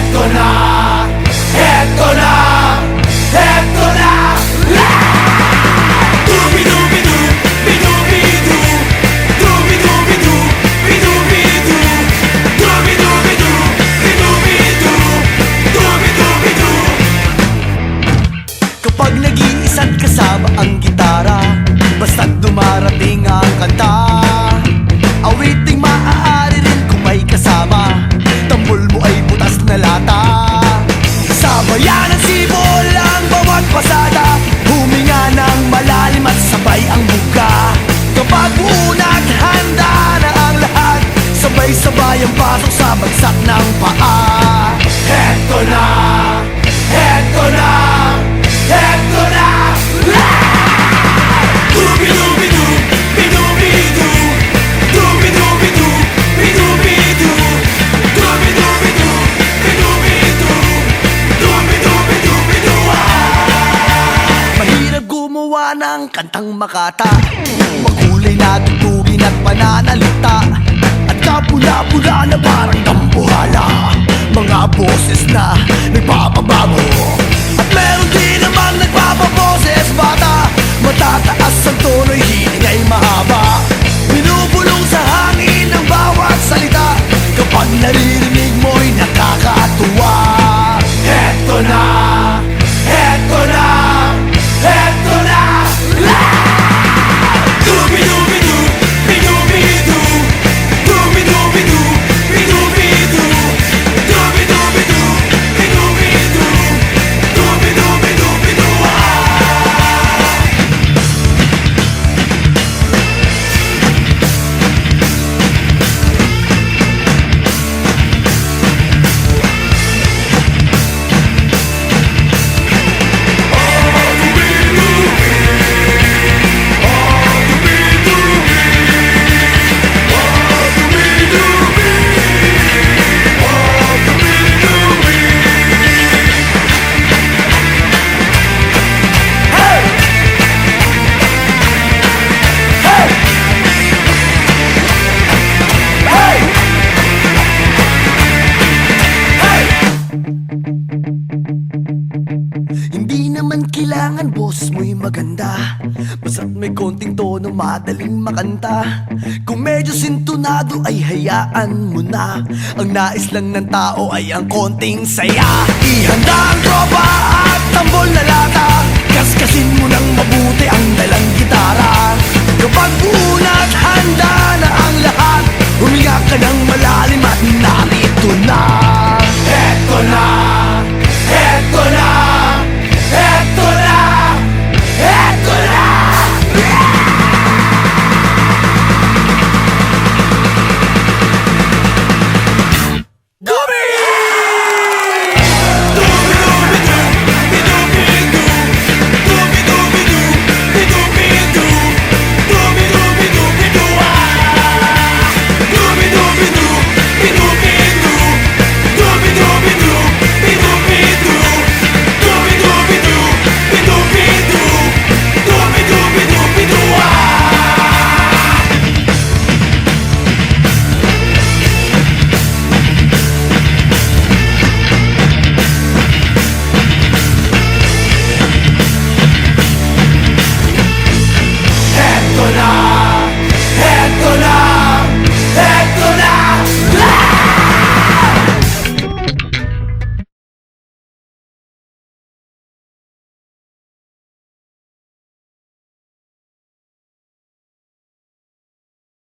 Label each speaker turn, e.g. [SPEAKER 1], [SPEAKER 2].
[SPEAKER 1] Eto na, eto na, eto na. Dubi-dubi-du, bi-dubi-du, dubi-dubi-du, bi-dubi-du, dubi-dubi-du, bi-dubi-du, dubi-dubi-du. Kapag nag-iisa't kasama ang gitara, basta't dumarating ang kanta, awiting maaari rin kung may kasama, tambol mo ay butas na lata. Sa bayan ng sibol ang bawat pasada, huminga ng malalim at sabay ang buka. Kapag unat handa na ang lahat, sabay-sabay ang pasok sa bagsak ng paa. Eto na, eto na, eto na. Dubi-dubi-du, bi-dubi-du, dubi-dubi-du, bi-dubi-du, dubi-dubi-du, bi-dubi-du, dubi-dubi-du, bi-du. Mahirap gumawa ng kantang makata, makulay na tugtugin at pananalita, at kapula-pula na parang dambuhala, mga boses na nagpapabago. At meron din namang nagpapaboses bata, matataas ang tono'y hiling ay mahaba, binubulong sa hangin ang bawat salita, kapag naririnig mo'y nakakatuwa. Eto na, eto na, eto na. Dubi-dubi-du, bi-dubi-du, dubi-dubi-du, bi-dubi-du, dubi-dubi-du, bi-dubi-du, dubi-dubi-du, bi-du. Hindi naman kailangan boses mo'y maganda, basta't may konting tono madaling makanta. Kung medyo sintonado ay hayaan mo na, ang nais lang ng tao ay ang konting saya. Ihanda ang tropa at tambol na lata, kaskasin mo ng mabuti ang dalang gitara. Kapag unat handa na ang lahat, huminga ka ng malalim at namin